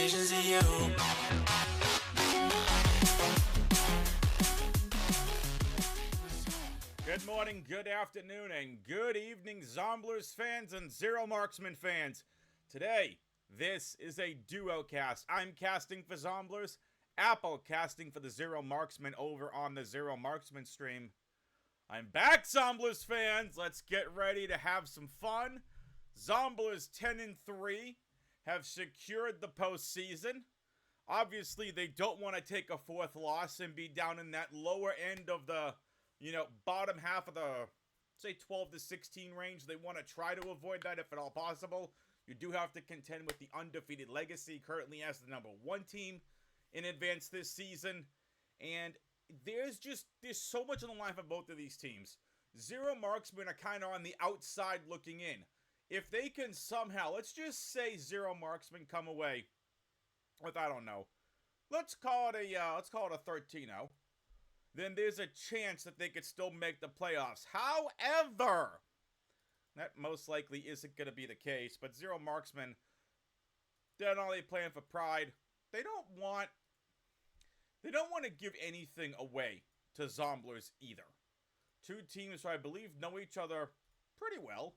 visions of you. Good morning, good afternoon, and good evening, Zomblers fans and ZeroMarksMen fans. Today, this is a duo cast. I'm casting for Zomblers, Apple casting for the ZeroMarksMen over on the ZeroMarksMen stream. I'm back, Zomblers fans. Let's get ready to have some fun. Zomblers 10-3 have secured the postseason. Obviously, they don't want to take a fourth loss and be down in that lower end of the, bottom half of the, say, 12 to 16 range. They want to try to avoid that if at all possible. You do have to contend with the undefeated Legacy, currently as the #1 team in Advanced this season. And there's so much on the line for both of these teams. ZeroMarksMen are kind of on the outside looking in. If they can somehow, let's just say ZeroMarksMen come away with, I don't know, let's call it a 13-0. Then there's a chance that they could still make the playoffs. However, that most likely isn't going to be the case. But ZeroMarksMen, they're not only playing for pride. They don't want to give anything away to Zomblers either. Two teams who I believe know each other pretty well.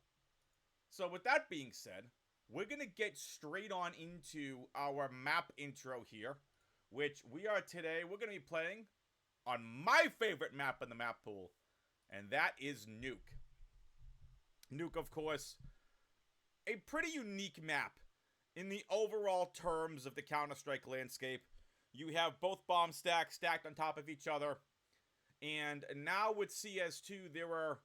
So with that being said, we're going to get straight on into our map intro here, which we're going to be playing on my favorite map in the map pool, and that is Nuke. Nuke, of course, a pretty unique map in the overall terms of the Counter-Strike landscape. You have both bomb stacks stacked on top of each other, and now with CS2, there are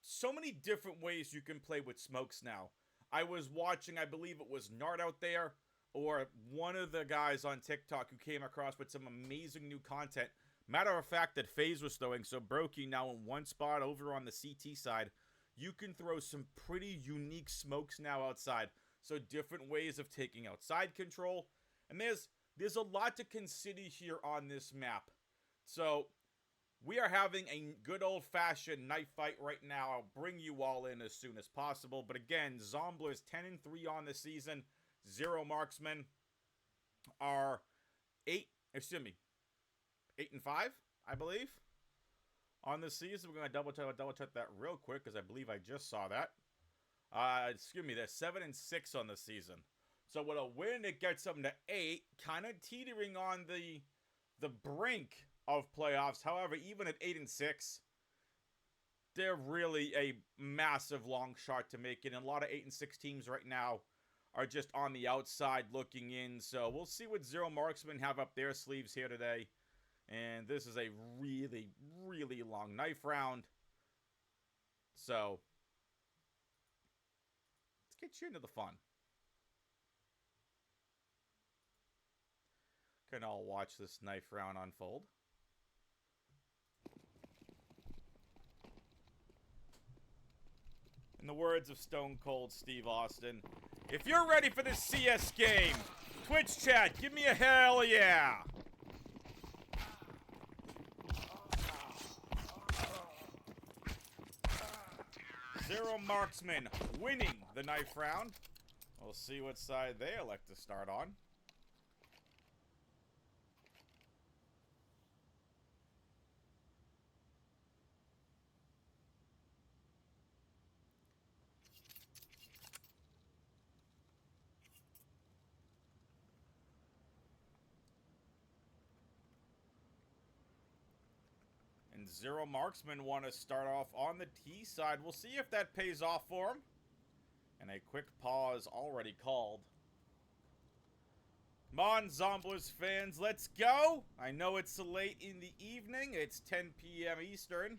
so many different ways you can play with smokes now. I was watching, I believe it was Nart out there, or one of the guys on TikTok who came across with some amazing new content. Matter of fact, that FaZe was throwing, so Brokey now in one spot over on the CT side. You can throw some pretty unique smokes now outside. So different ways of taking outside control. And there's a lot to consider here on this map. So we are having a good old-fashioned knife fight right now. I'll bring you all in as soon as possible. But again, Zomblers 10-3 on the season. ZeroMarksMen are 8-5, I believe, on the season. We're going to double check that real quick because I believe I just saw that. They're 7-6 on the season. So with a win, it gets them to 8, kind of teetering on the brink of playoffs. However, even at 8-6, they're really a massive long shot to make it. And a lot of 8-6 teams right now are just on the outside looking in. So we'll see what ZeroMarksMen have up their sleeves here today. And this is a really, really long knife round. So let's get you into the fun. Can all watch this knife round unfold. In the words of Stone Cold Steve Austin, if you're ready for this CS game, Twitch chat, give me a hell yeah! ZeroMarksMen winning the knife round. We'll see what side they elect to start on. And ZeroMarksMen want to start off on the T side. We'll see if that pays off for him. And a quick pause already called. Come on, Zomblers fans, let's go! I know it's late in the evening. It's 10 p.m. Eastern.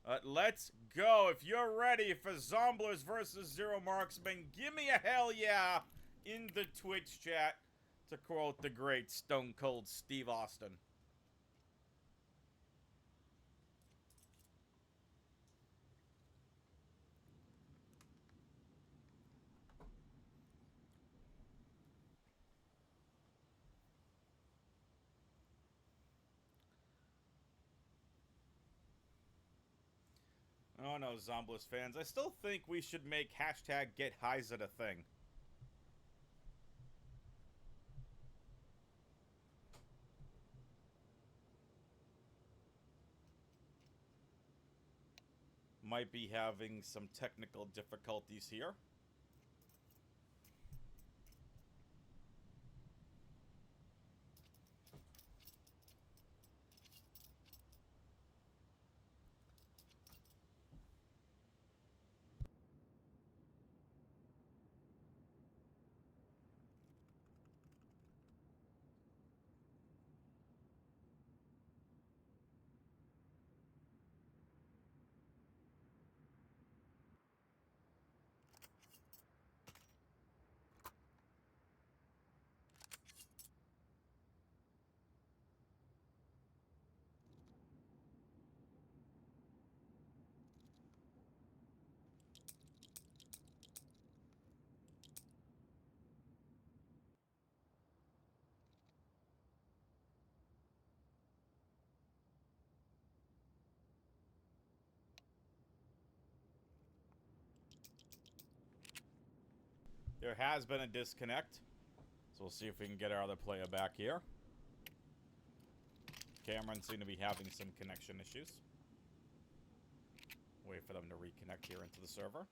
But let's go. If you're ready for Zomblers versus ZeroMarksMen, give me a hell yeah in the Twitch chat, to quote the great Stone Cold Steve Austin. Oh no, Zomblers fans. I still think we should make hashtag GetHighs a thing. might be having some technical difficulties here. There has been a disconnect, so we'll see if we can get our other player back here. Cameron seems to be having some connection issues. Wait for them to reconnect here into the server.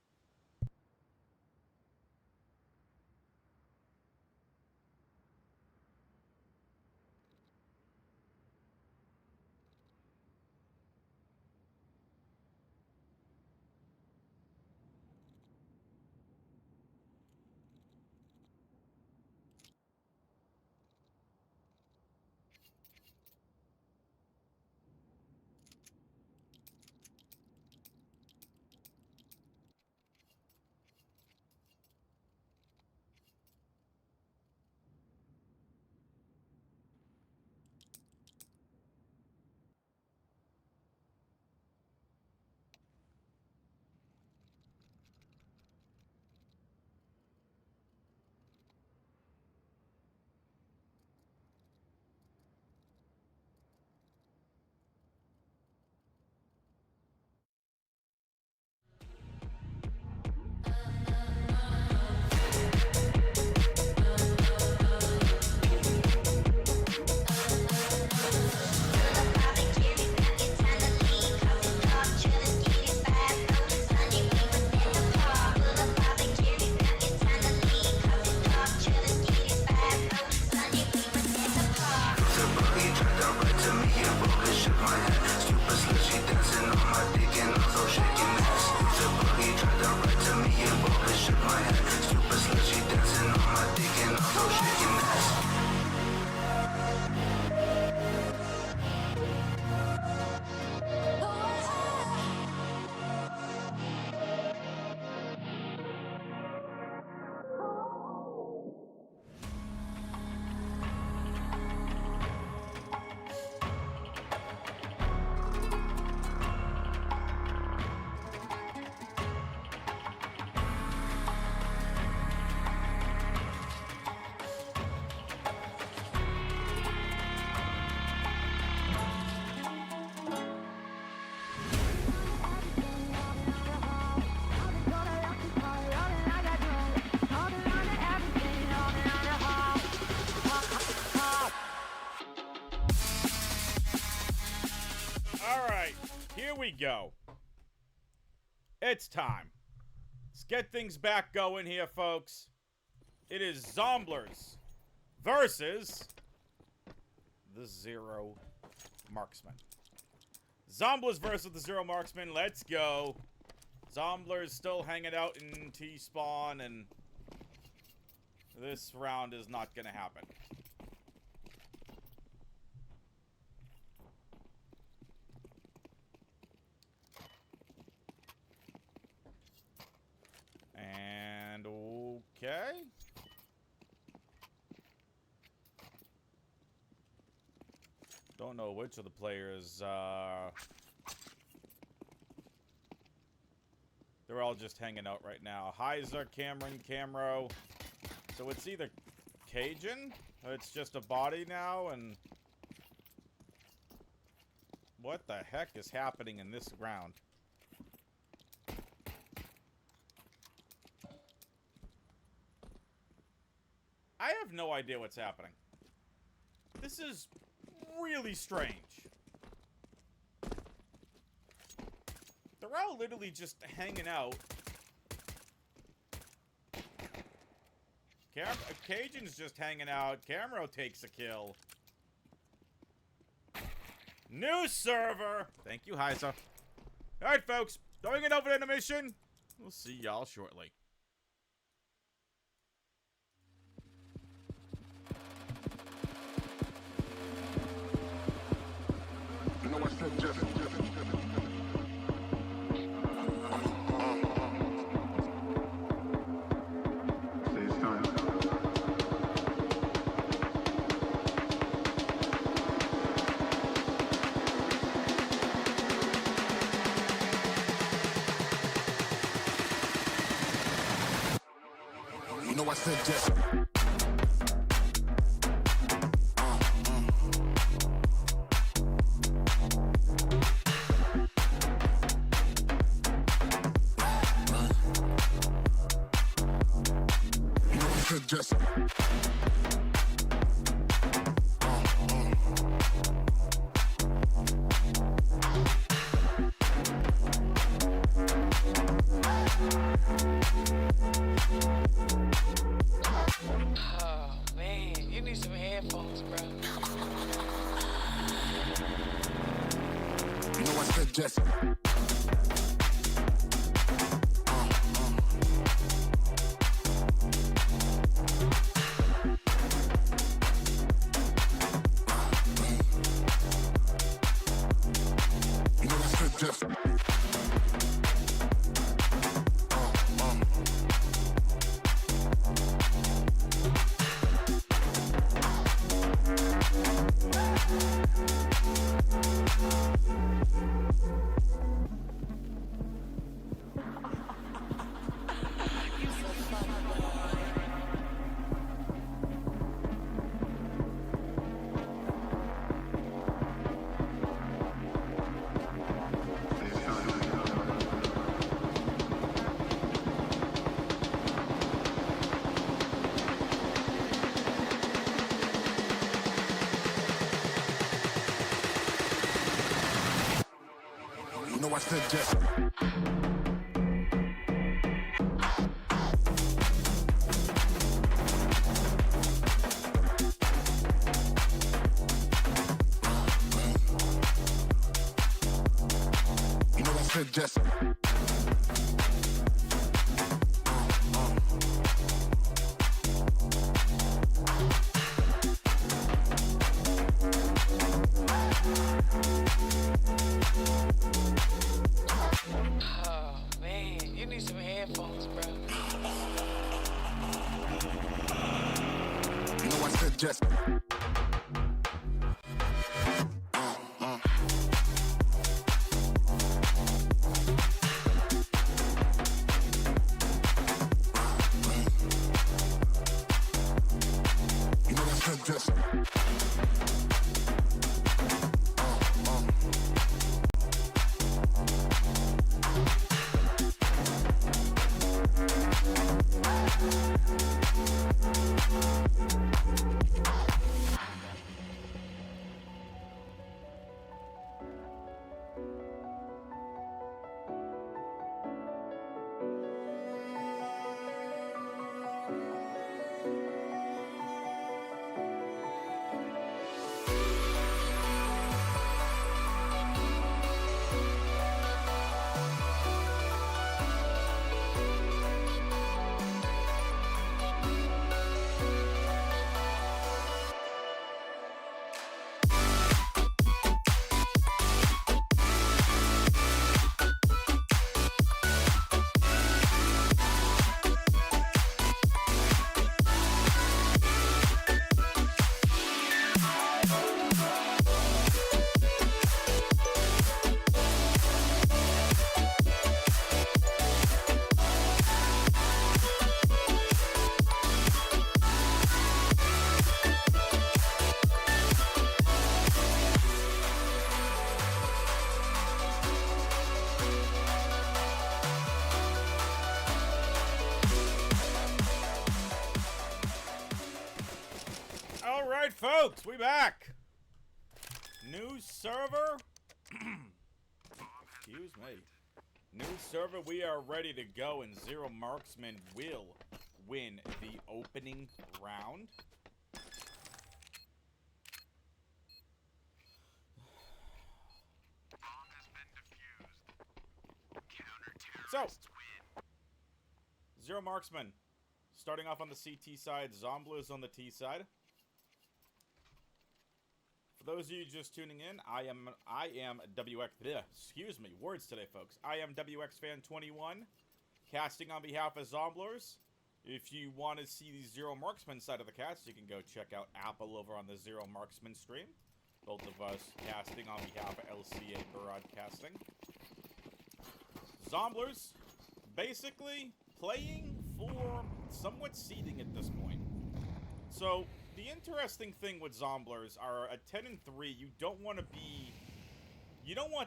Here we go. It's time. Let's get things back going here, folks. It is Zomblers versus the ZeroMarksMen. Zomblers versus the ZeroMarksMen. Let's go. Zomblers still hanging out in T-spawn, and this round is not going to happen. And okay. Don't know which of the players, they're all just hanging out right now. Heiser, Cameron, Camro. So it's either Cajun, or it's just a body now, and what the heck is happening in this round? I have no idea what's happening. This is really strange. They're all literally just hanging out. Cajun's just hanging out. Camero takes a kill. New server! Thank you, Heisa. Alright, folks. Going it over to the mission. We'll see y'all shortly. You know I said Jeff. You know I said Jeff. Just Oh man, you need some headphones, bro. you know I said Jesse. You know I said Jesse. You know I said Jesse. You know I said Jesse. Oh man, you need some headphones, bro. You know I said Jesse. You know I said Jesse. All right, folks, we back. New server. Excuse me. New server, we are ready to go, and ZeroMarksMen will win the opening round. So, ZeroMarksMen, starting off on the CT side, Zomblers on the T side. For those of you just tuning in, I am excuse me, words today, folks. I am WxFan21, casting on behalf of Zomblers. If you want to see the ZeroMarksMen side of the cast, you can go check out Apple over on the ZeroMarksMen stream. Both of us casting on behalf of LCA Broadcasting. Zomblers, basically playing for somewhat seeding at this point. So, the interesting thing with Zomblers are at 10-3, you don't want to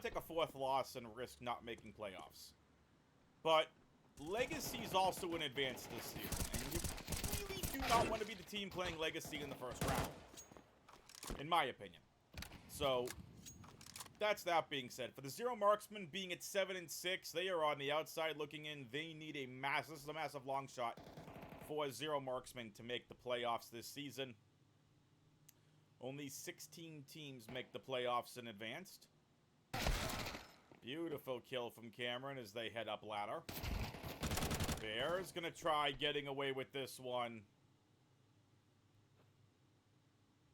take a fourth loss and risk not making playoffs. But Legacy's also in advance this season, and you really do not want to be the team playing Legacy in the first round, in my opinion. So, that's that being said. For the ZeroMarksMen being at 7-6, they are on the outside looking in. They need a massive long shot for ZeroMarksMen to make the playoffs this season. Only 16 teams make the playoffs in advanced. Beautiful kill from Cameron as they head up ladder. Bear's gonna try getting away with this one.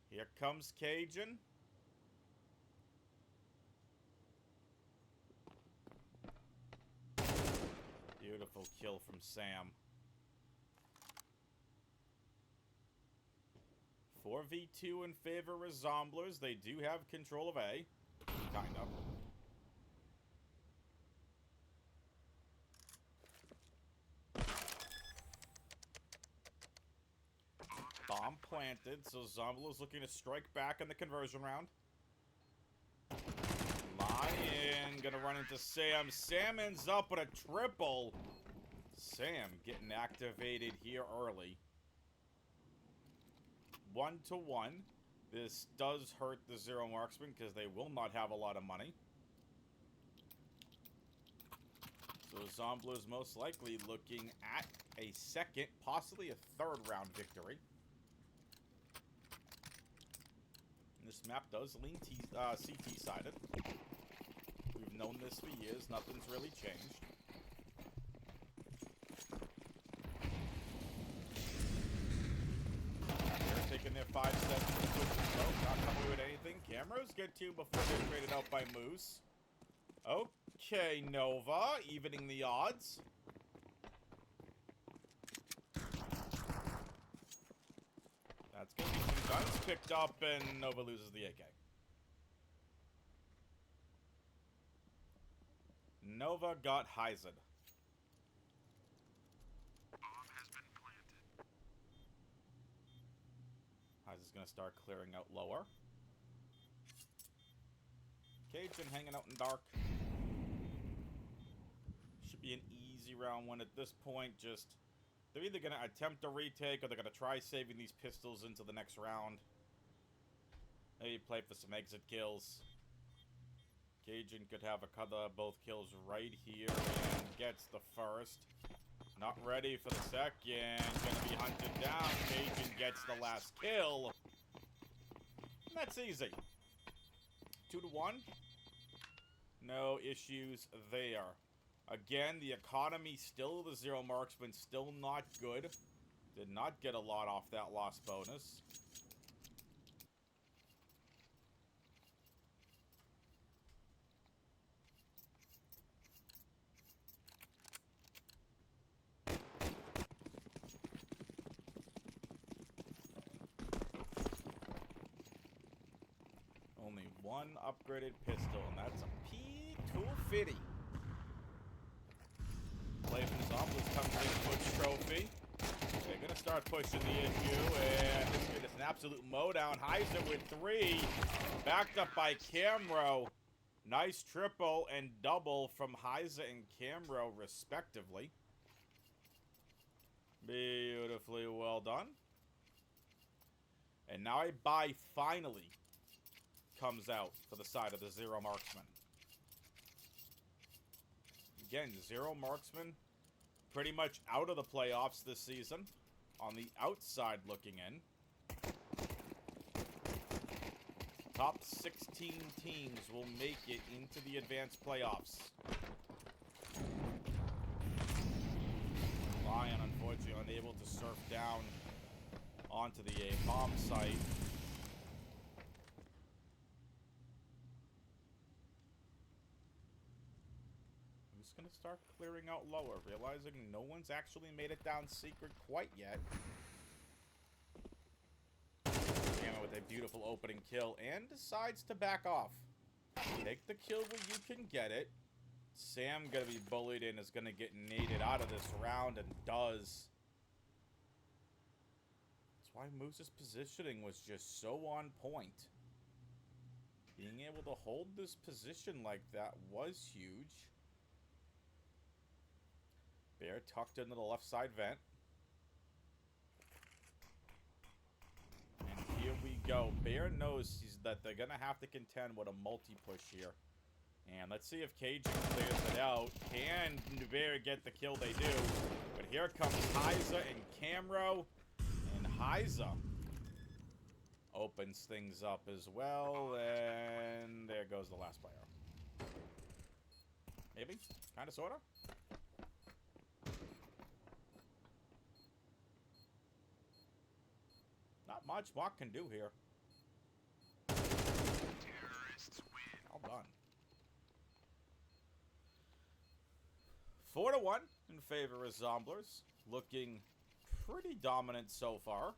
Here comes Cajun. Beautiful kill from Sam. 4v2 in favor of Zomblers. They do have control of A. Kind of. Bomb planted, so Zomblers looking to strike back in the conversion round. Lion gonna run into Sam. Sam ends up with a triple. Sam getting activated here early. 1-1. This does hurt the ZeroMarksMen because they will not have a lot of money. So Zomblers most likely looking at a second, possibly a third round victory. And this map does lean CT-sided. We've known this for years. Nothing's really changed. They're taking their 5 seconds. Not coming away with anything. Cameras get 2 before they're traded out by Moose. Okay, Nova, evening the odds. That's going to be some guns picked up, and Nova loses the AK. Nova got Hyzed. Hyzed's going to start clearing out lower. Cajun hanging out in dark. Should be an easy round 1 at this point. Just, they're either going to attempt a retake or they're going to try saving these pistols into the next round. Maybe play for some exit kills. Cajun could have a cut of both kills right here and gets the first. Not ready for the second. Gonna be hunted down. Cajun gets the last kill. And that's easy. 2-1. No issues there. Again, the economy still, the ZeroMarksMen still not good. Did not get a lot off that loss bonus. Only one upgraded pistol, and that's a P250. Play from Zomblers comes in push trophy. They're going to start pushing the issue, and this is an absolute mowdown. Hyzer with 3, backed up by Camro. Nice triple and double from Hyzer and Camro, respectively. Beautifully well done. And now a buy finally comes out for the side of the ZeroMarksMen. Again, ZeroMarksMen pretty much out of the playoffs this season. On the outside looking in. Top 16 teams will make it into the advanced playoffs. Lion, unfortunately, unable to surf down onto the bomb site. I'm just going to start clearing out lower, realizing no one's actually made it down secret quite yet. Gamma with a beautiful opening kill and decides to back off. Take the kill where you can get it. Sam gonna be bullied and is gonna get naded out of this round, and does. That's why Moose's positioning was just so on point. Being able to hold this position like that was huge. Bear tucked into the left side vent. And here we go. Bear knows that they're gonna have to contend with a multi-push here. And let's see if KG clears it out. Can Bear get the kill? They do. But here comes Hyza and Camro. And Hyza opens things up as well. And there goes the last player. Maybe? Kinda, sorta? Not much Bach can do here. Well done. 4-1 in favor of Zomblers. Looking pretty dominant so far.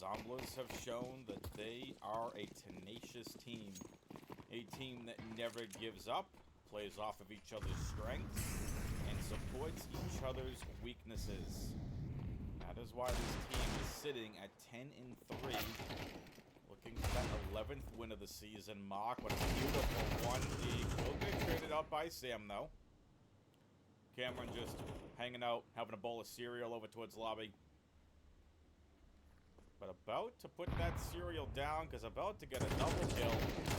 Zomblers have shown that they are a tenacious team. A team that never gives up, plays off of each other's strengths, and supports each other's weaknesses. That is why this team is sitting at 10-3, looking for that 11th win of the season. Mock, what a beautiful one. He will get traded out by Sam, though. Cameron just hanging out, having a bowl of cereal over towards lobby. But about to put that cereal down, because about to get a double kill.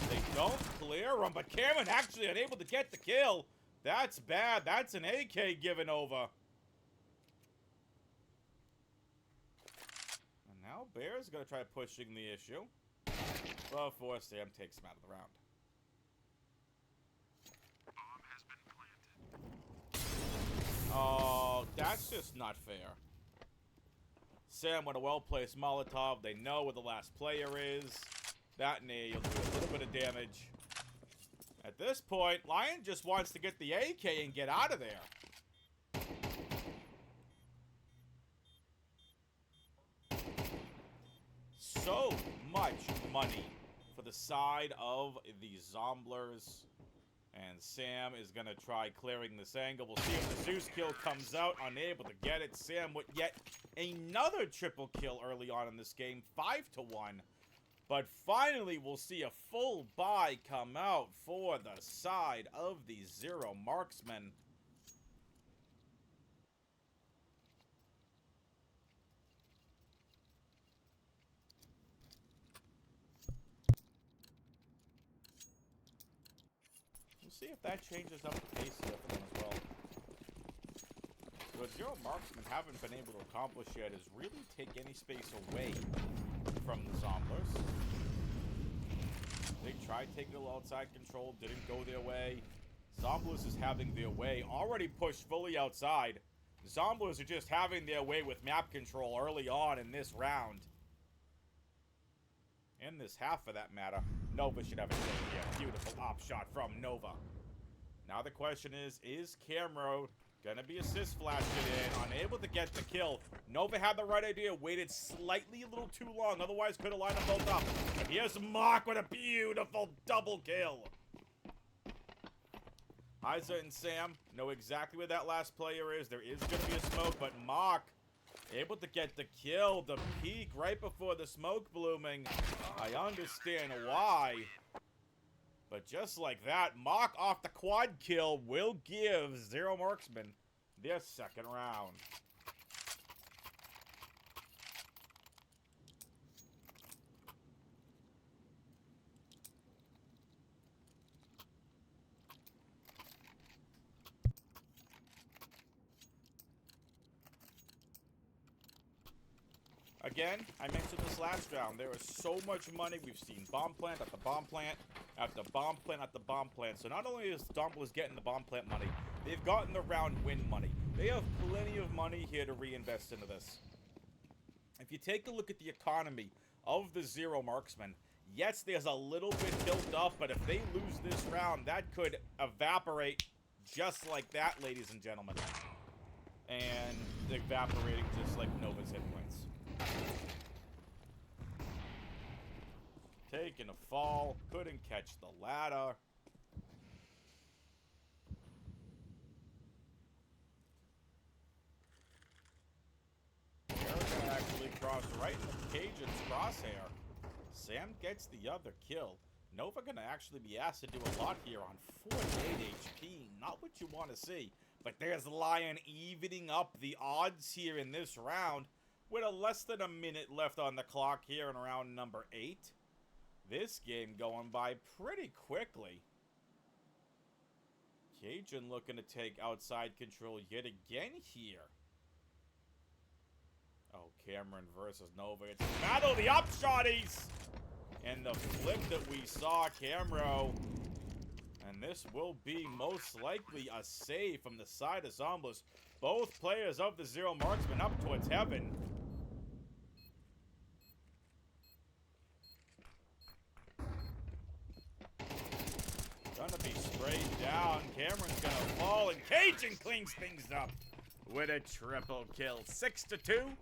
They don't clear him, but Cameron actually unable to get the kill. That's bad. That's an AK given over. And now Bear's going to try pushing the issue. Before Sam takes him out of the round. Oh, that's just not fair. Sam with a well-placed Molotov. They know where the last player is. That knee will do a little bit of damage. At this point, Lion just wants to get the AK and get out of there. So much money for the side of the Zomblers. And Sam is going to try clearing this angle. We'll see if the Zeus kill comes out. Unable to get it. Sam with yet another triple kill early on in this game. 5-1. But finally, we'll see a full buy come out for the side of the ZeroMarksMen. We'll see if that changes up the pace here for them as well. What ZeroMarksMen haven't been able to accomplish yet is really take any space away from the Zomblers. They tried taking a little outside control, didn't go their way. Zomblers is having their way, already pushed fully outside. Zomblers are just having their way with map control early on in this round. In this half, for that matter. Nova should have a kill here. Beautiful op shot from Nova. Now the question is Camro gonna be assist flashed it in, unable to get the kill. Nova had the right idea, waited slightly a little too long, otherwise could have lined them both up. But here's Mock with a beautiful double kill. Hyza and Sam know exactly where that last player is. There is gonna be a smoke, but Mock able to get the kill, the peek right before the smoke blooming. I understand why. But just like that, Mock off the quad kill will give ZeroMarksMen their second round. Again, I mentioned this last round. There is so much money. We've seen bomb plant at the bomb plant, after bomb plant at the bomb plant. So not only is Zomblers getting the bomb plant money, they've gotten the round win money. They have plenty of money here to reinvest into this. If you take a look at the economy of the ZeroMarksMen, yes, there's a little bit built up, but if they lose this round, that could evaporate just like that, ladies and gentlemen. And evaporating just like Nova's hit points. Taking a fall, couldn't catch the ladder. They're gonna actually cross right into Cajun's crosshair. Sam gets the other kill. Nova gonna actually be asked to do a lot here on 48 HP. Not what you want to see. But there's Lion evening up the odds here in this round with a less than a minute left on the clock here in round number 8. This game going by pretty quickly. Cajun looking to take outside control yet again here. Oh, Cameron versus Nova. It's a battle of the upshotties! And the flip that we saw, Camro. And this will be most likely a save from the side of Zomblers. Both players of the ZeroMarksMen up towards heaven. Gonna be sprayed down. Cameron's gonna fall, and Cajun cleans things up with a triple kill. 6-2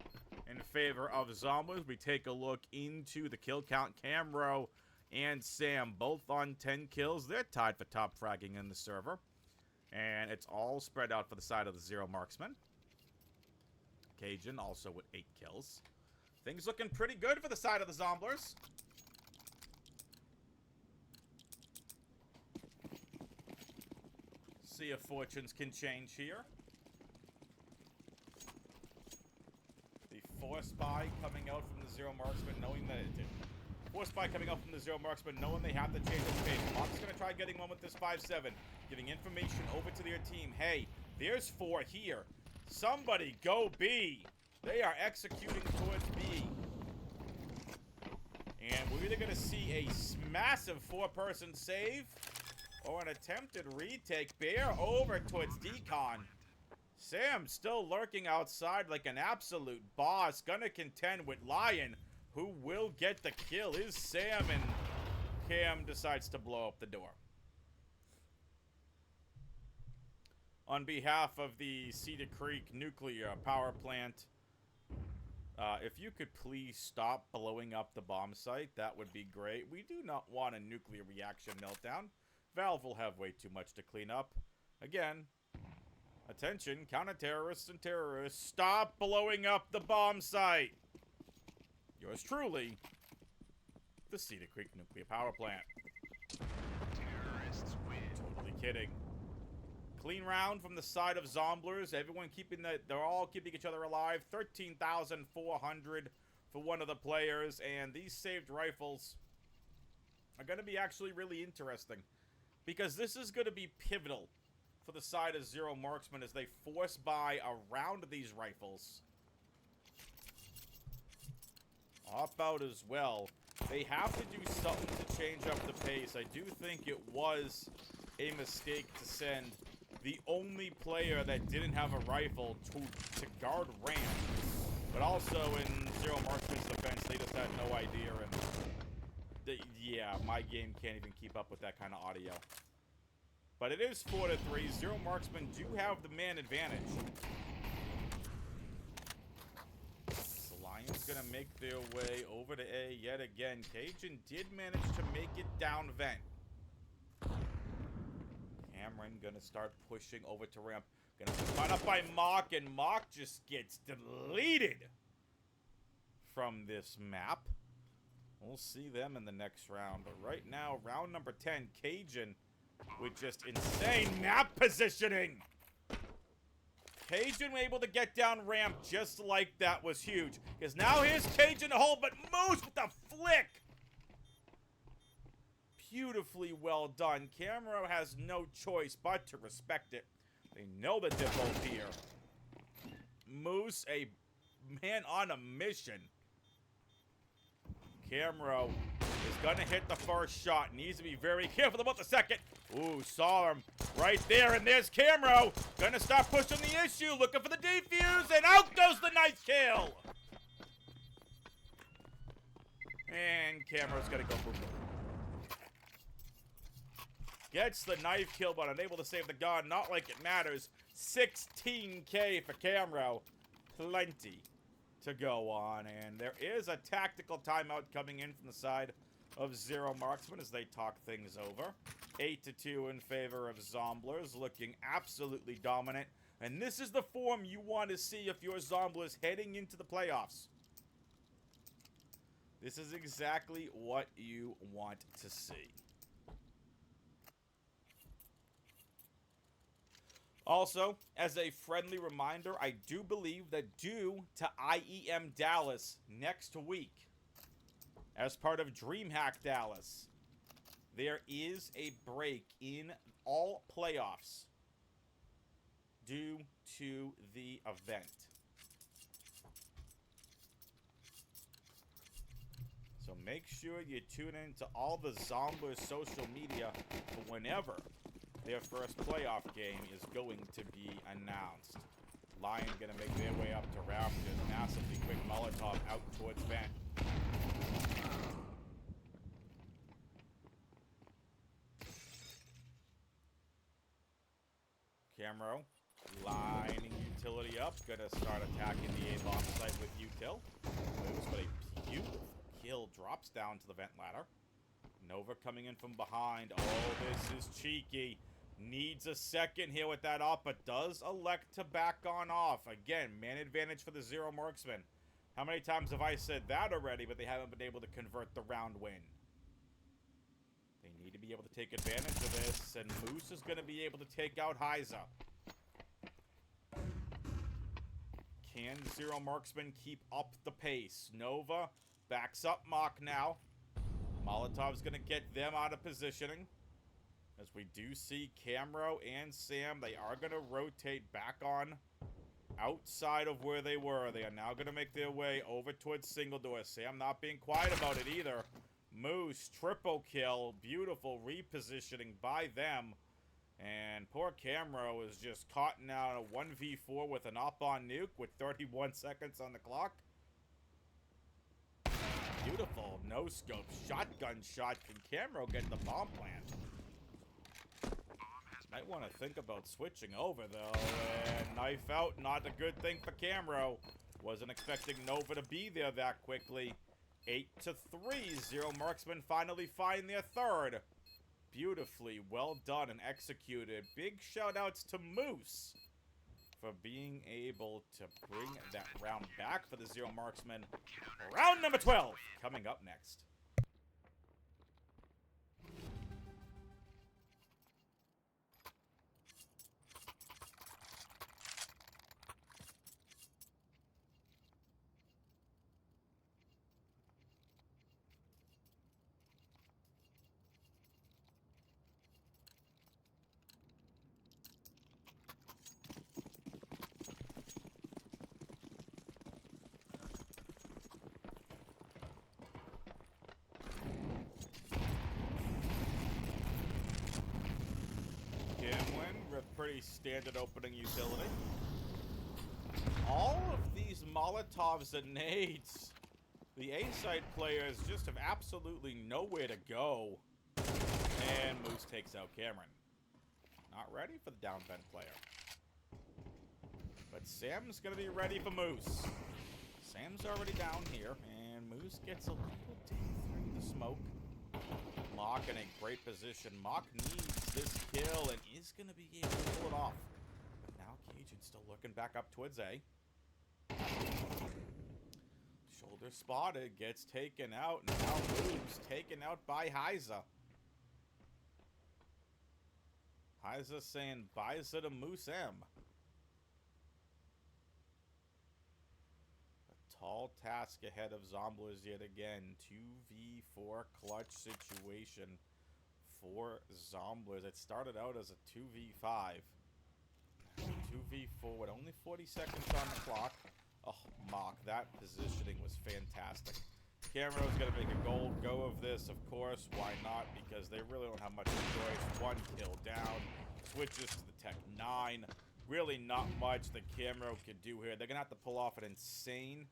in favor of Zomblers. We take a look into the kill count. Camro and Sam both on 10 kills. They're tied for top fragging in the server. And it's all spread out for the side of the ZeroMarksMen. Cajun also with 8 kills. Things looking pretty good for the side of the Zomblers. See if fortunes can change here. The Force Spy coming out from the ZeroMarksMen, knowing that it did. Force Spy coming out from the ZeroMarksMen, knowing they have to change the pace. Mock's gonna try getting one with this 5-7, giving information over to their team. Hey, there's 4 here. Somebody go B. They are executing towards B. And we're either gonna see a massive 4-person save or an attempted retake. Bear over towards Decon. Sam still lurking outside like an absolute boss. Gonna contend with Lion. Who will get the kill is Sam, and Cam decides to blow up the door. On behalf of the Cedar Creek nuclear power plant, if you could please stop blowing up the bomb site, that would be great. We do not want a nuclear reaction meltdown. Valve will have way too much to clean up. Again, attention, counter-terrorists and terrorists, stop blowing up the bomb site! Yours truly, the Cedar Creek nuclear power plant. Terrorists win. Totally kidding. Clean round from the side of Zomblers. Everyone they're all keeping each other alive. 13,400 for one of the players, and these saved rifles are going to be actually really interesting. Because this is going to be pivotal for the side of ZeroMarksMen as they force buy around these rifles. Off out as well. They have to do something to change up the pace. I do think it was a mistake to send the only player that didn't have a rifle to guard ramp. But also in ZeroMarksMen's defense, they just had no idea, and yeah, my game can't even keep up with that kind of audio. But it is 4-3. ZeroMarksMen do have the man advantage. The Lions gonna make their way over to A yet again. Cajun did manage to make it down vent. Cameron gonna start pushing over to ramp. Gonna be caught up by Mock, and Mock just gets deleted from this map. We'll see them in the next round. But right now, round number 10, Cajun with just insane map positioning. Cajun able to get down ramp just like that was huge. Because now here's Cajun to hold, but Moose with the flick. Beautifully well done. Camero has no choice but to respect it. They know that they're both here. Moose, a man on a mission. Camero is going to hit the first shot. Needs to be very careful about the second. Ooh, saw him right there. And there's Camero. Going to start pushing the issue. Looking for the defuse. And out goes the knife kill. And Camero's going to go boom. Gets the knife kill, but unable to save the gun. Not like it matters. 16K for Camero. Plenty to go on. And there is a tactical timeout coming in from the side of ZeroMarksMen as they talk things over. 8-2 in favor of Zomblers. Looking absolutely dominant. And this is the form you want to see if you're Zomblers heading into the playoffs. This is exactly what you want to see. Also, as a friendly reminder, I do believe that due to IEM Dallas next week, as part of DreamHack Dallas, there is a break in all playoffs due to the event. So make sure you tune in to all the Zomblers social media for whenever their first playoff game is going to be announced. Lion gonna make their way up to Raptors. Massively quick Molotov out towards Vent. Camero lining utility up. Gonna start attacking the A-bomb site with util. Moves, but a beautiful kill drops down to the vent ladder. Nova coming in from behind. Oh, this is cheeky. Needs a second here with that off, but does elect to back on off. Again, man advantage for the ZeroMarksMen. How many times have I said that already, but they haven't been able to convert the round win? They need to be able to take advantage of this, and Moose is going to be able to take out Heiza. Can ZeroMarksMen keep up the pace? Nova backs up Mock now. Molotov's going to get them out of positioning. As we do see Camero and Sam, they are going to rotate back on outside of where they were. They are now going to make their way over towards single door. Sam not being quiet about it either. Moose, triple kill. Beautiful repositioning by them. And poor Camero is just caught now in a 1v4 with an up-on nuke with 31 seconds on the clock. Beautiful no-scope shotgun shot. Can Camero get the bomb plant? Might want to think about switching over, though. And knife out, not a good thing for Camero. Wasn't expecting Nova to be there that quickly. 8-3. ZeroMarksMen finally find their third. Beautifully well done and executed. Big shout-outs to Moose for being able to bring that round back for the ZeroMarksMen. Round number 12 coming up next. Pretty standard opening utility. All of these Molotovs and nades, the A-side players just have absolutely nowhere to go. And Moose takes out Cameron. Not ready for the down vent player. But Sam's going to be ready for Moose. Sam's already down here, and Moose gets a little deep through the smoke. Mock in a great position. Mock needs this kill and is going to be able to pull it off. But now Cajun still looking back up towards A. Shoulder They're spotted, gets taken out, and now moves, taken out by HyZa. HyZa saying bye-za to Moose M. A tall task ahead of Zomblers yet again. 2v4 clutch situation for Zomblers. It started out as a 2v5. 2v4 with only 40 seconds on the clock. Oh, Mock, that positioning was fantastic. Camero's going to make a go of this, of course. Why not? Because they really don't have much choice. One kill down. Switches to the Tech 9. Really not much that Camero could do here. They're going to have to pull off an insane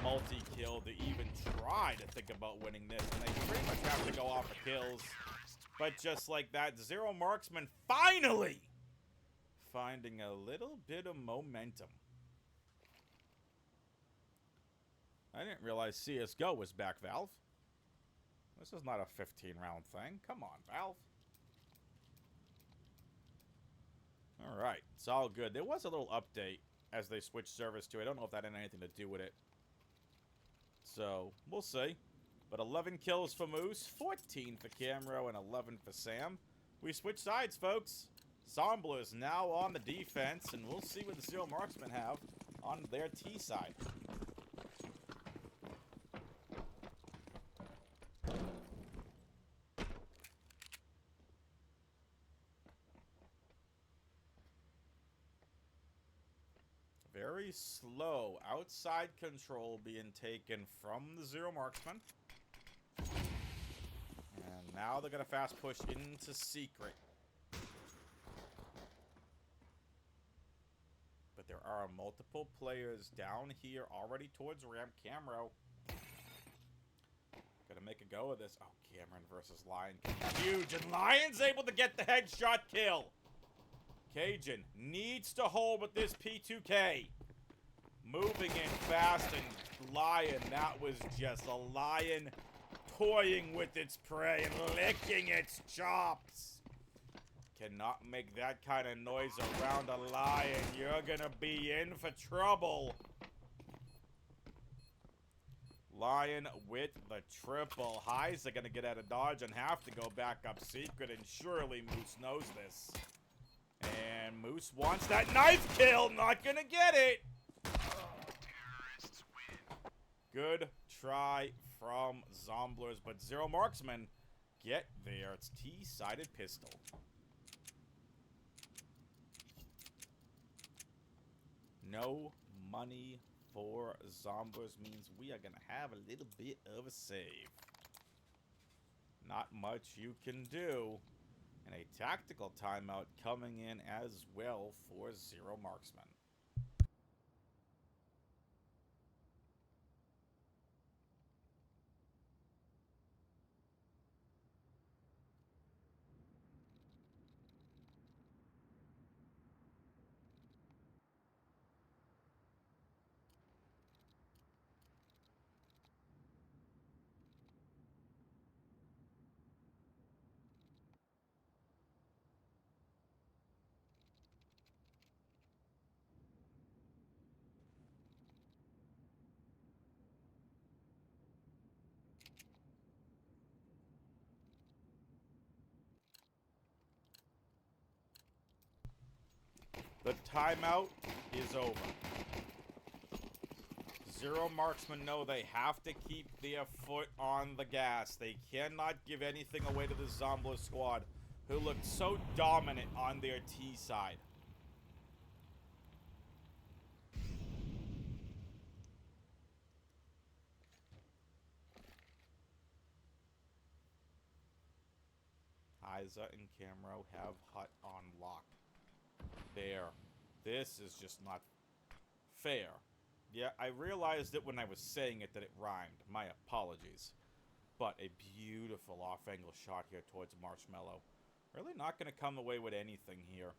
multi-kill to even try to think about winning this. And they pretty much have to go off of kills. But just like that, ZeroMarksMen finally finding a little bit of momentum. I didn't realize CSGO was back, Valve. This is not a 15-round thing. Come on, Valve. Alright, it's all good. There was a little update as they switched servers too. I don't know if that had anything to do with it. So, we'll see. But 11 kills for Moose, 14 for Camero, and 11 for Sam. We switch sides, folks. Zomblers now on the defense, and we'll see what the ZeroMarksMen have on their T side. Very slow outside control being taken from the ZeroMarksMen. And now they're going to fast push into Secret. But there are multiple players down here already towards ramp. Camero. Gonna make a go of this. Oh, Cameron versus Lion. Huge. And Lion's able to get the headshot kill. Cajun needs to hold with this P2K. Moving in fast, and Lion, that was just a lion toying with its prey and licking its chops. Cannot make that kind of noise around a lion. You're gonna be in for trouble. Lion with the triple. HyZa gonna get out of dodge and have to go back up Secret, and surely Moose knows this. And Moose wants that knife kill. Not gonna get it. Good try from Zomblers, but ZeroMarksMen get there. It's T-sided pistol. No money for Zomblers means we are going to have a little bit of a save. Not much you can do. And a tactical timeout coming in as well for ZeroMarksMen. The timeout is over. ZeroMarksMen know they have to keep their foot on the gas. They cannot give anything away to the Zomblers squad, who looked so dominant on their T side. HyZa and Camero have Hut on lock. There. This is just not fair. Yeah, I realized it when I was saying it that it rhymed. My apologies. But a beautiful off-angle shot here towards Marshmallow. Really not going to come away with anything here.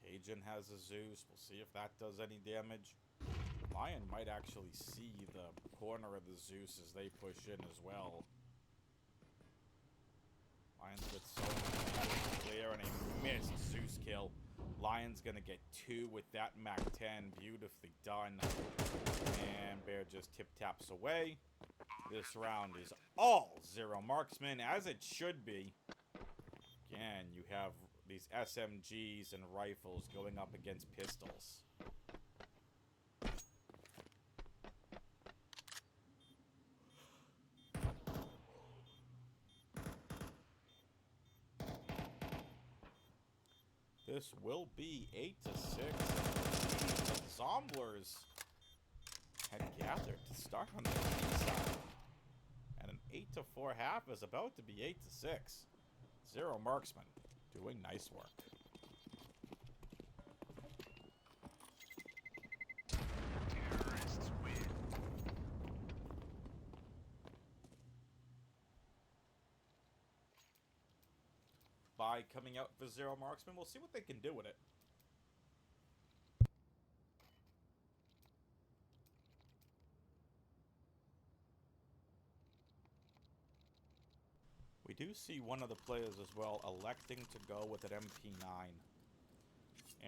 Cajun has a Zeus. We'll see if that does any damage. Lion might actually see the corner of the Zeus as they push in as well. Lions with so much clear and a missed Zeus kill. Lion's gonna get 2 with that MAC-10. Beautifully done. And Bear just tip-taps away. This round is all Zero Marksmen, as it should be. Again, you have these SMGs and rifles going up against pistols. This will be 8-6. Zomblers had gathered to start on the B side. And an 8-4 half is about to be 8-6. Zero Marksmen doing nice work. Terrorists win. By coming out for Zero Marksmen, we'll see what they can do with it. We do see one of the players as well electing to go with an MP9.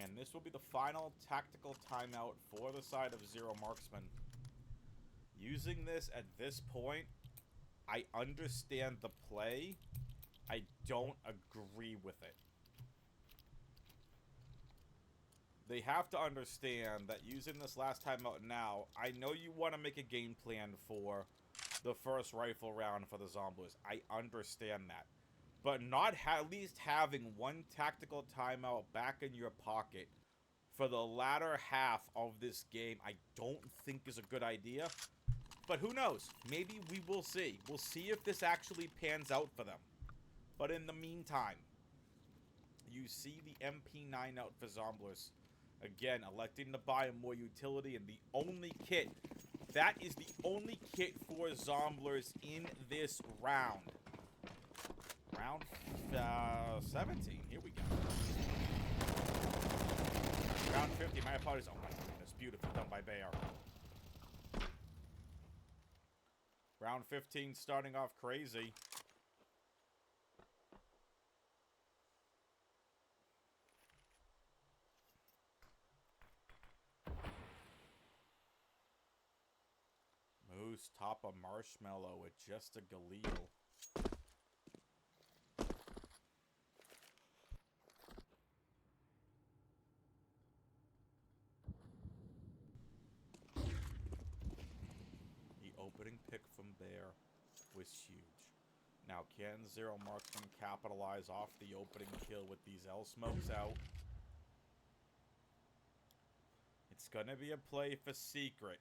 And this will be the final tactical timeout for the side of Zero Marksmen. Using this at this point, I understand the play. I don't agree with it. They have to understand that using this last timeout now, I know you want to make a game plan for the first rifle round for the Zomblers. I understand that. But not at least having one tactical timeout back in your pocket for the latter half of this game, I don't think is a good idea. But who knows? Maybe we will see. We'll see if this actually pans out for them. But in the meantime, you see the MP9 out for Zomblers. Again, electing to buy more utility, and the only kit, that is the only kit for Zomblers in this round. Round 17. Here we go. Round 50. My apologies. Oh my goodness. Beautiful. Done by Bayer. Round 15 starting off crazy. Moose top a marshmallow with just a Galil. The opening pick from Bear was huge. Now, can Zero Marksmen capitalize off the opening kill with these L smokes out? It's gonna be a play for secret.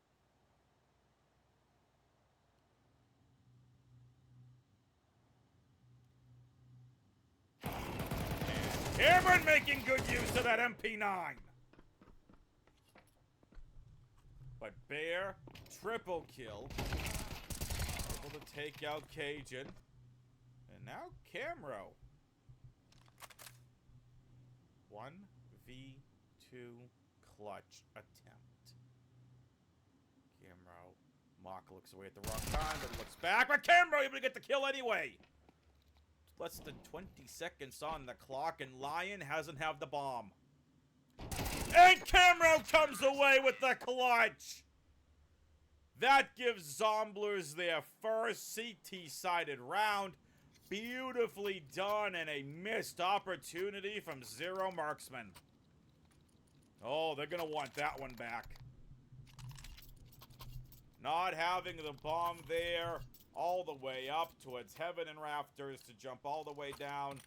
Cameron making good use of that MP9. But Bear, triple kill. Able to take out Cajun. And now Camro. 1v2 clutch attempt. Camro. Mock looks away at the wrong time, but looks back. But Camro able to get the kill anyway. Less than 20 seconds on the clock, and Lion hasn't have the bomb. And Camro comes away with the clutch. That gives Zomblers their first CT-sided round. Beautifully done, and a missed opportunity from Zero Marksmen. Oh, they're gonna want that one back. Not having the bomb there. All the way up towards heaven and rafters to jump all the way down.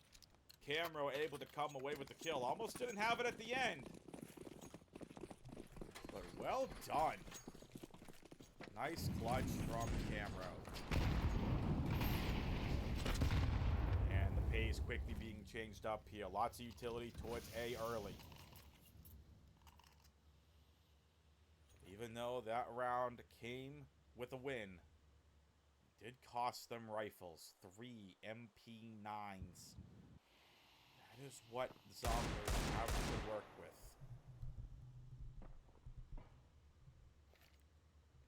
Camro able to come away with the kill. Almost didn't have it at the end. But well done. Nice clutch from Camro. And the pace quickly being changed up here. Lots of utility towards A early. Even though that round came with a win, did cost them rifles. 3 MP9s. That is what Zomblers have to work with.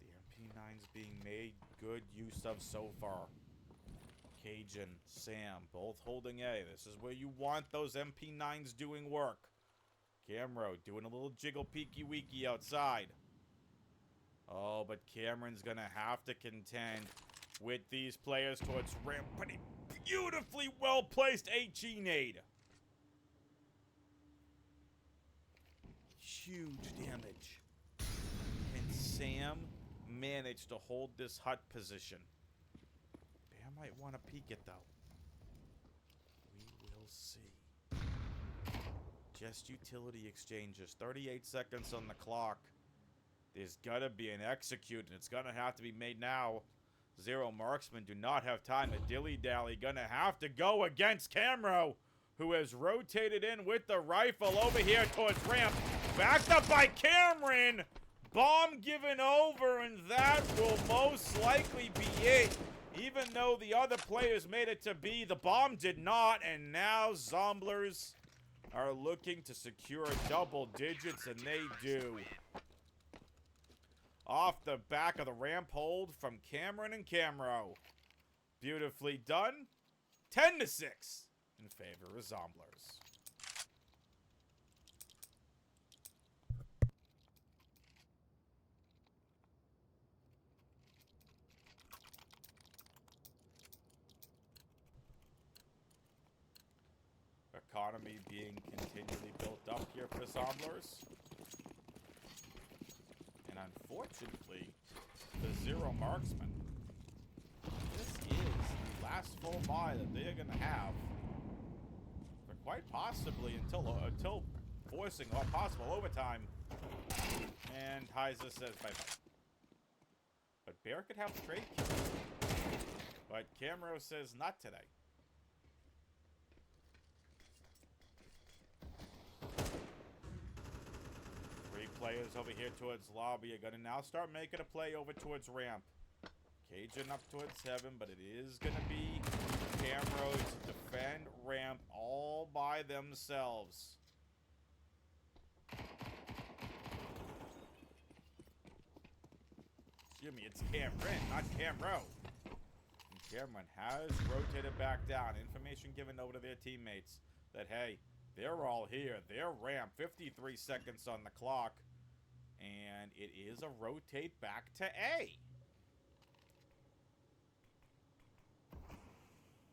The MP9s being made good use of so far. Cajun, Sam, both holding A. This is where you want those MP9s doing work. Camero doing a little jiggle peeky weeky outside. Oh, but Cameron's gonna have to contend with these players towards ramp. But a beautifully well-placed HE nade. Huge damage. And Sam managed to hold this hut position. Bear might want to peek it, though. We will see. Just utility exchanges. 38 seconds on the clock. There's gotta be an execute, and it's gonna have to be made now. ZeroMarksMen do not have time to dilly-dally. Gonna have to go against Camero, who has rotated in with the rifle over here towards ramp. Backed up by Cameron. Bomb given over, and that will most likely be it. Even though the other players made it to B, the bomb did not, and now Zomblers are looking to secure double digits, and they do. Off the back of the ramp hold from Cameron and Camero. Beautifully done. 10-6 in favor of Zomblers. Economy being continually built up here for Zomblers. And unfortunately, the ZeroMarksMen, this is the last full buy that they're going to have for quite possibly until forcing all possible overtime. And WxFan21 says bye-bye. But Bear could have the trade kill. But Camero says not today. Players over here towards lobby are going to now start making a play over towards ramp. Cajun up towards 7, but it is going to be Camero to defend ramp all by themselves. Excuse me, it's Cameron, not Camero. And Cameron has rotated back down. Information given over to their teammates that, hey, they're all here. They're ramp. 53 seconds on the clock. And it is a rotate back to A.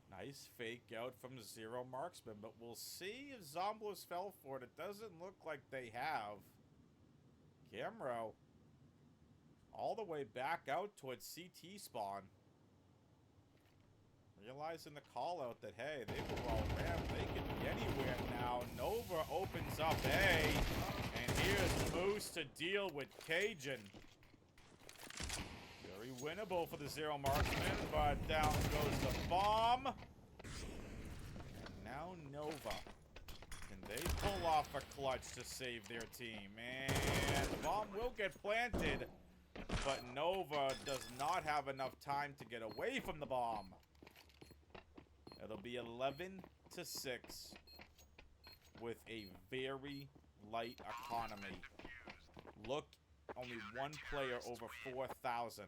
Nice fake out from ZeroMarksMen, but we'll see if Zomblers fell for it. It doesn't look like they have. Camero all the way back out towards CT spawn. Realizing the call out that, hey, they were all ramp. They can be anywhere now. Nova opens up A. And here's Moose to deal with Cajun. Very winnable for the ZeroMarksMen, but down goes the bomb. And now Nova. Can they pull off a clutch to save their team? And the bomb will get planted, but Nova does not have enough time to get away from the bomb. It'll be 11-6 with a very light economy. Look, only one player over 4,000.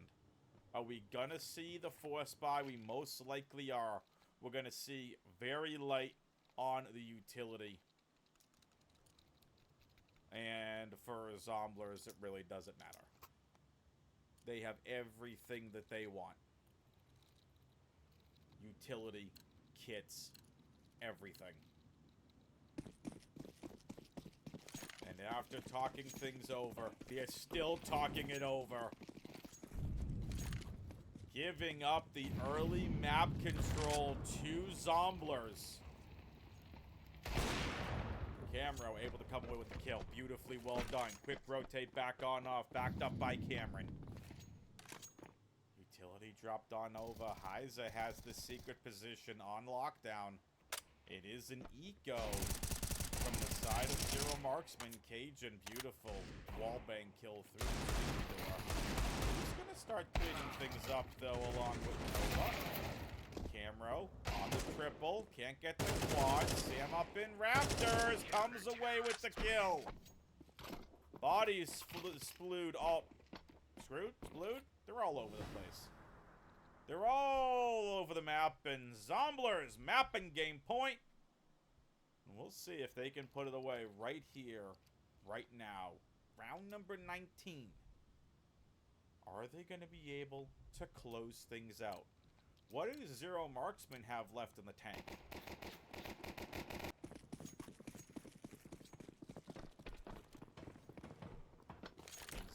Are we gonna see the force buy? We most likely are. We're gonna see very light on the utility. And for Zomblers, it really doesn't matter. They have everything that they want. Utility, kits, everything. And after talking things over, they're still talking it over. Giving up the early map control to Zomblers. Camero able to come away with the kill. Beautifully well done. Quick rotate back on off. Backed up by Cameron. Utility dropped on over. WxFan21 has the secret position on lockdown. It is an eco from the side of ZeroMarksMen. Cajun, beautiful wallbang kill through the door. He's going to start cleaning things up, though, along with Nova. Camero on the triple. Can't get the quad. Sam up in Raptors. Comes away with the kill. Bodies splued all... Screwed? Splued? They're all over the place. They're all over the map. And Zomblers mapping game point. And we'll see if they can put it away right here, right now. Round number 19. Are they going to be able to close things out? What does ZeroMarksMen have left in the tank?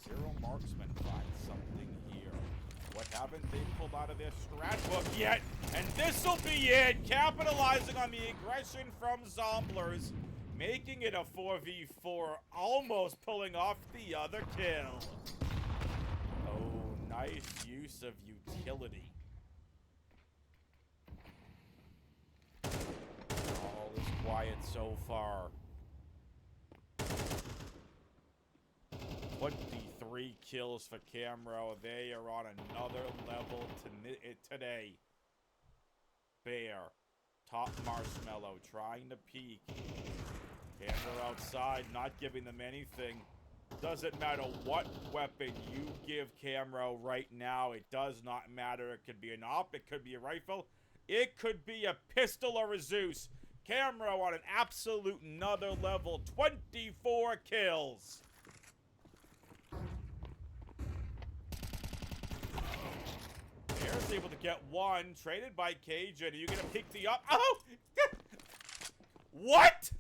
ZeroMarksMen find something here. What haven't they pulled out of their strat book yet? And this'll be it! Capitalizing on the aggression from Zomblers, making it a 4v4, almost pulling off the other kill. Oh, nice use of utility. All is quiet so far. 23 kills for Camro. They are on another level today. Bear, top Marshmallow, trying to peek. Camera outside, not giving them anything. Doesn't matter what weapon you give Camro right now. It does not matter. It could be an op. It could be a rifle. It could be a pistol or a Zeus. Camro on an absolute another level. 24 kills. Bear's able to get one. Traded by Cajun. Are you going to pick the up? Oh! What?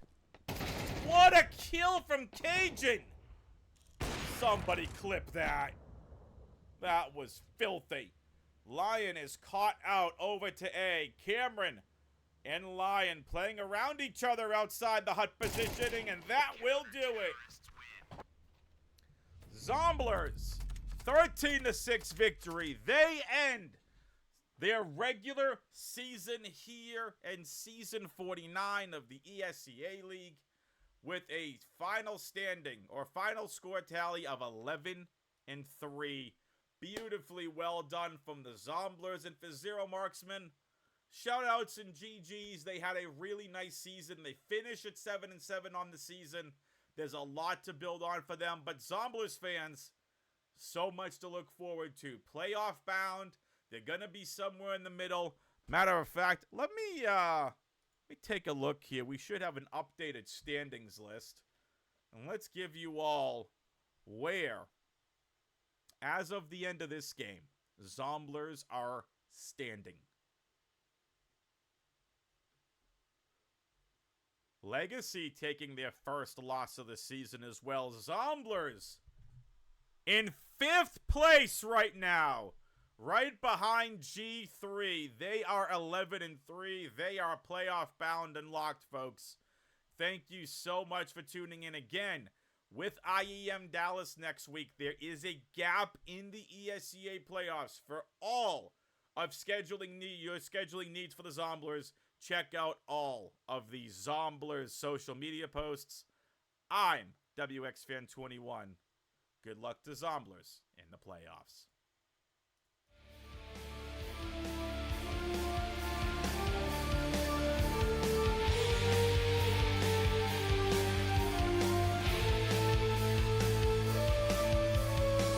What a kill from Cajun! Somebody clip that. That was filthy. Lion is caught out over to A. Cameron and Lion playing around each other outside the hut positioning, and that will do it. Zomblers, 13-6 victory. They end their regular season here in Season 49 of the ESEA League with a final standing or final score tally of 11-3. Beautifully well done from the Zomblers. And for ZeroMarksMen, shoutouts and GGs. They had a really nice season. They finished at 7-7 on the season. There's a lot to build on for them. But Zomblers fans, so much to look forward to. Playoff bound. They're going to be somewhere in the middle. Matter of fact, let me take a look here. We should have an updated standings list. And let's give you all where, as of the end of this game, Zomblers are standing. Legacy taking their first loss of the season as well. Zomblers in 5th place right now. Right behind G3. They are 11-3. They are playoff bound and locked, folks. Thank you so much for tuning in again. With IEM Dallas next week, there is a gap in the ESEA playoffs for all of your scheduling needs for the Zomblers. Check out all of the Zomblers social media posts. I'm WxFan21. Good luck to Zomblers in the playoffs.